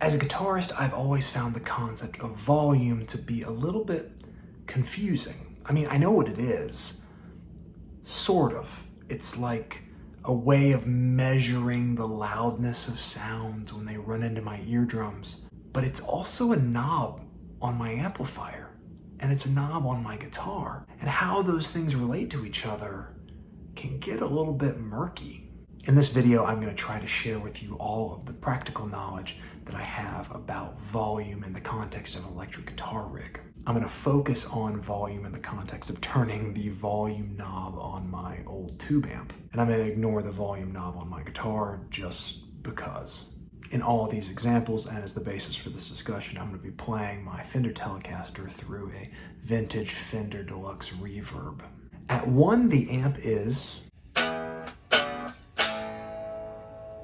As a guitarist, I've always found the concept of volume to be a little bit confusing. I mean, I know what it is, sort of. It's like a way of measuring the loudness of sounds when they run into my eardrums. But it's also a knob on my amplifier, and it's a knob on my guitar. And how those things relate to each other can get a little bit murky. In this video, I'm going to try to share with you all of the practical knowledge that I have about volume in the context of an electric guitar rig. I'm going to focus on volume in the context of turning the volume knob on my old tube amp. And I'm going to ignore the volume knob on my guitar just because. In all of these examples, and as the basis for this discussion, I'm going to be playing my Fender Telecaster through a vintage Fender Deluxe Reverb. At 1, the amp is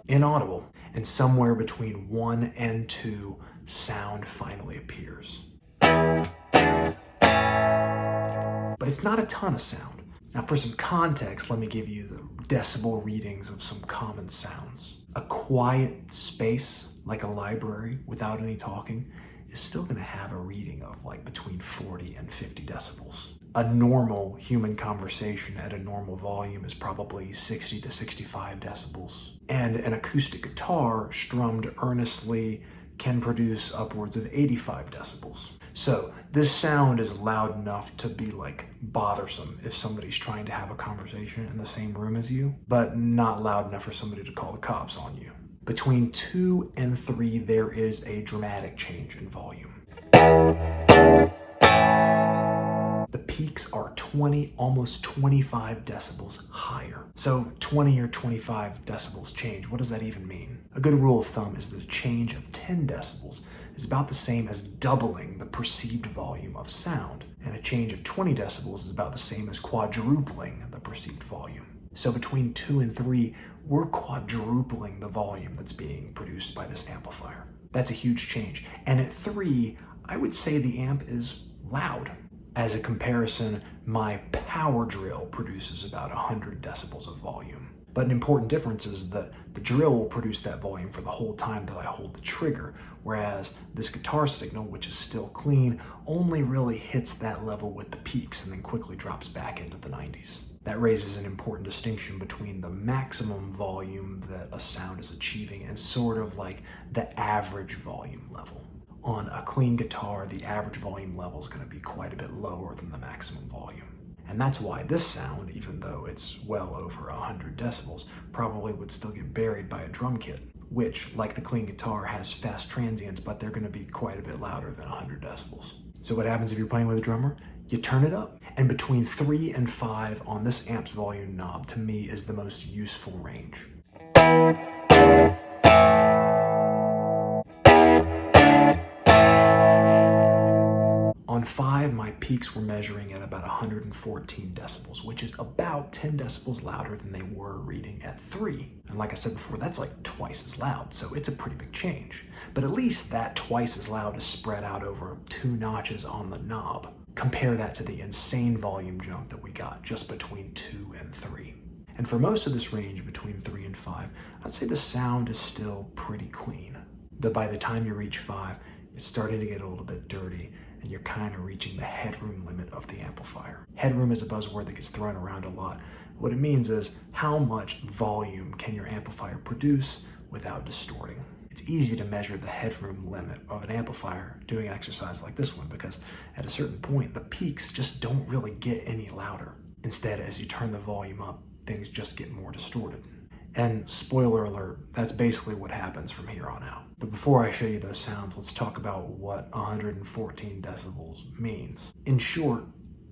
inaudible, and somewhere between 1 and 2, sound finally appears. But it's not a ton of sound. Now for some context, let me give you the decibel readings of some common sounds. A quiet space, like a library, without any talking, is still going to have a reading of like between 40 and 50 decibels. A normal human conversation at a normal volume is probably 60 to 65 decibels. And an acoustic guitar strummed earnestly can produce upwards of 85 decibels. So this sound is loud enough to be like bothersome if somebody's trying to have a conversation in the same room as you, but not loud enough for somebody to call the cops on you. Between 2 and 3, there is a dramatic change in volume. The peaks are 20, almost 25 decibels higher. So 20 or 25 decibels change. What does that even mean? A good rule of thumb is that a change of 10 decibels is about the same as doubling the perceived volume of sound. And a change of 20 decibels is about the same as quadrupling the perceived volume. So between 2 and 3, we're quadrupling the volume that's being produced by this amplifier. That's a huge change. And at 3, I would say the amp is loud. As a comparison, my power drill produces about 100 decibels of volume. But an important difference is that the drill will produce that volume for the whole time that I hold the trigger, whereas this guitar signal, which is still clean, only really hits that level with the peaks and then quickly drops back into the 90s. That raises an important distinction between the maximum volume that a sound is achieving and sort of like the average volume level. On a clean guitar, the average volume level is going to be quite a bit lower than the maximum volume. And that's why this sound, even though it's well over 100 decibels, probably would still get buried by a drum kit, which, like the clean guitar, has fast transients, but they're going to be quite a bit louder than 100 decibels. So what happens if you're playing with a drummer? You turn it up. And between 3 and 5 on this amp's volume knob, to me, is the most useful range. On 5, my peaks were measuring at about 114 decibels, which is about 10 decibels louder than they were reading at 3. And like I said before, that's like twice as loud, so it's a pretty big change. But at least that twice as loud is spread out over 2 notches on the knob. Compare that to the insane volume jump that we got just between 2 and 3. And for most of this range between 3 and 5, I'd say the sound is still pretty clean. Though by the time you reach 5, it's starting to get a little bit dirty, and you're kind of reaching the headroom limit of the amplifier. Headroom is a buzzword that gets thrown around a lot. What it means is how much volume can your amplifier produce without distorting. It's easy to measure the headroom limit of an amplifier doing an exercise like this one because at a certain point, the peaks just don't really get any louder. Instead, as you turn the volume up, things just get more distorted. And spoiler alert, that's basically what happens from here on out. But before I show you those sounds, let's talk about what 114 decibels means. In short,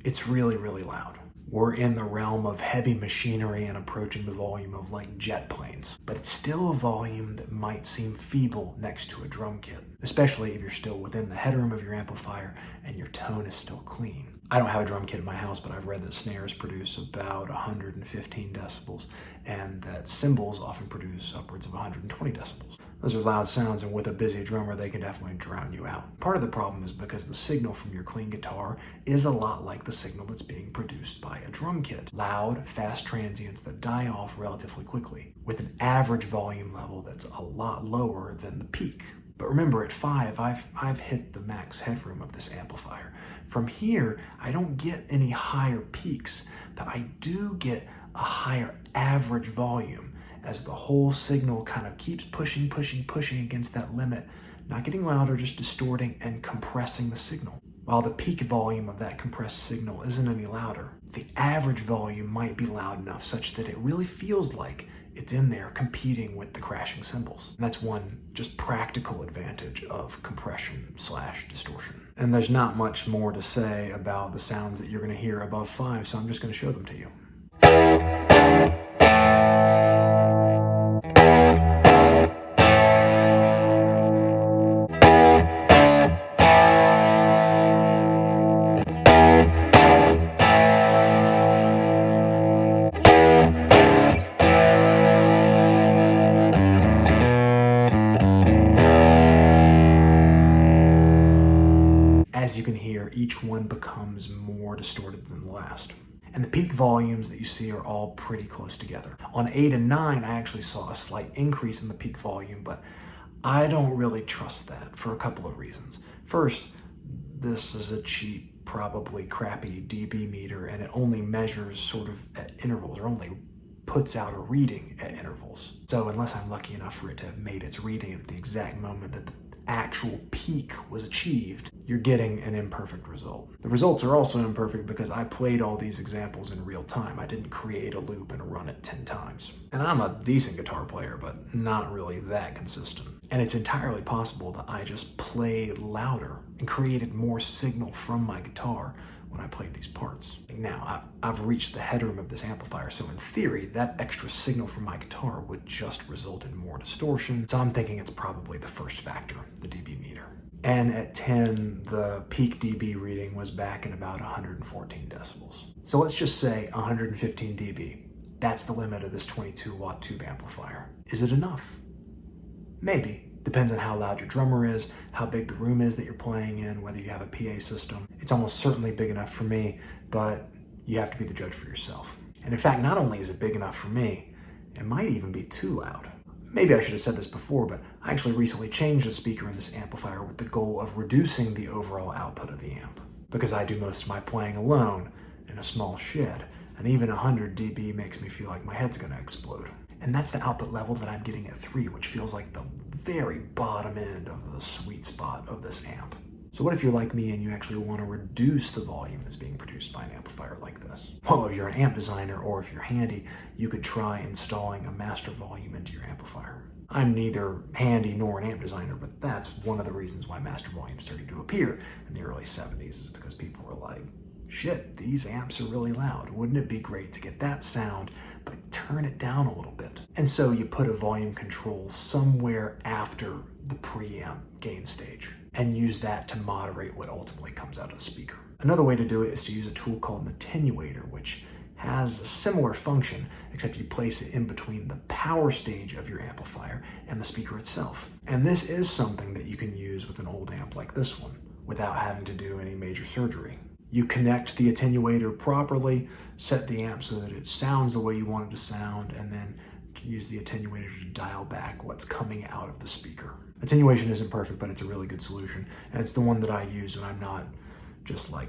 it's really, really loud. We're in the realm of heavy machinery and approaching the volume of like jet planes. But it's still a volume that might seem feeble next to a drum kit, especially if you're still within the headroom of your amplifier and your tone is still clean. I don't have a drum kit in my house, but I've read that snares produce about 115 decibels and that cymbals often produce upwards of 120 decibels. Those are loud sounds, and with a busy drummer, they can definitely drown you out. Part of the problem is because the signal from your clean guitar is a lot like the signal that's being produced by a drum kit. Loud, fast transients that die off relatively quickly, with an average volume level that's a lot lower than the peak. But remember, at 5, I've hit the max headroom of this amplifier. From here, I don't get any higher peaks, but I do get a higher average volume as the whole signal kind of keeps pushing against that limit, not getting louder, just distorting and compressing the signal. While the peak volume of that compressed signal isn't any louder, the average volume might be loud enough such that it really feels like it's in there competing with the crashing cymbals. And that's one just practical advantage of compression/distortion. And there's not much more to say about the sounds that you're going to hear above 5, so I'm just going to show them to you. As you can hear, each one becomes more distorted than the last. And the peak volumes that you see are all pretty close together. On 8 and 9, I actually saw a slight increase in the peak volume, but I don't really trust that for a couple of reasons. First, this is a cheap, probably crappy dB meter, and it only measures sort of at intervals, or only puts out a reading at intervals. So unless I'm lucky enough for it to have made its reading at the exact moment that the actual peak was achieved, you're getting an imperfect result. The results are also imperfect because I played all these examples in real time. I didn't create a loop and run it 10 times. And I'm a decent guitar player, but not really that consistent. And it's entirely possible that I just played louder and created more signal from my guitar when I played these parts. Now, I've reached the headroom of this amplifier, so in theory, that extra signal from my guitar would just result in more distortion. So I'm thinking it's probably the first factor, the dB meter. And at 10, the peak dB reading was back at about 114 decibels. So let's just say 115 dB. That's the limit of this 22-watt tube amplifier. Is it enough? Maybe. Depends on how loud your drummer is, how big the room is that you're playing in, whether you have a PA system. It's almost certainly big enough for me, but you have to be the judge for yourself. And in fact, not only is it big enough for me, it might even be too loud. Maybe I should have said this before, but I actually recently changed the speaker in this amplifier with the goal of reducing the overall output of the amp. Because I do most of my playing alone in a small shed, and even 100 dB makes me feel like my head's gonna explode. And that's the output level that I'm getting at 3, which feels like the very bottom end of the sweet spot of this amp. So what if you're like me and you actually want to reduce the volume that's being produced by an amplifier like this? Well, if you're an amp designer or if you're handy, you could try installing a master volume into your amplifier. I'm neither handy nor an amp designer, but that's one of the reasons why master volume started to appear in the early 70s, is because people were like, shit, these amps are really loud. Wouldn't it be great to get that sound, but turn it down a little bit? And so you put a volume control somewhere after the preamp gain stage and use that to moderate what ultimately comes out of the speaker. Another way to do it is to use a tool called an attenuator, which has a similar function, except you place it in between the power stage of your amplifier and the speaker itself. And this is something that you can use with an old amp like this one without having to do any major surgery. You connect the attenuator properly, set the amp so that it sounds the way you want it to sound, and then use the attenuator to dial back what's coming out of the speaker. Attenuation isn't perfect, but it's a really good solution. And it's the one that I use when I'm not just like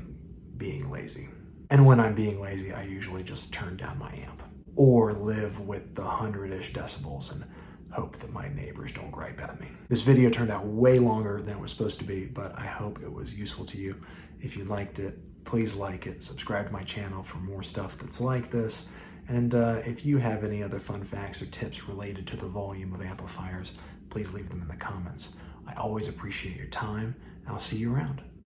being lazy. And when I'm being lazy, I usually just turn down my amp or live with the 100-ish decibels and hope that my neighbors don't gripe at me. This video turned out way longer than it was supposed to be, but I hope it was useful to you. If you liked it, please like it, subscribe to my channel for more stuff that's like this. And if you have any other fun facts or tips related to the volume of amplifiers, please leave them in the comments. I always appreciate your time, and I'll see you around.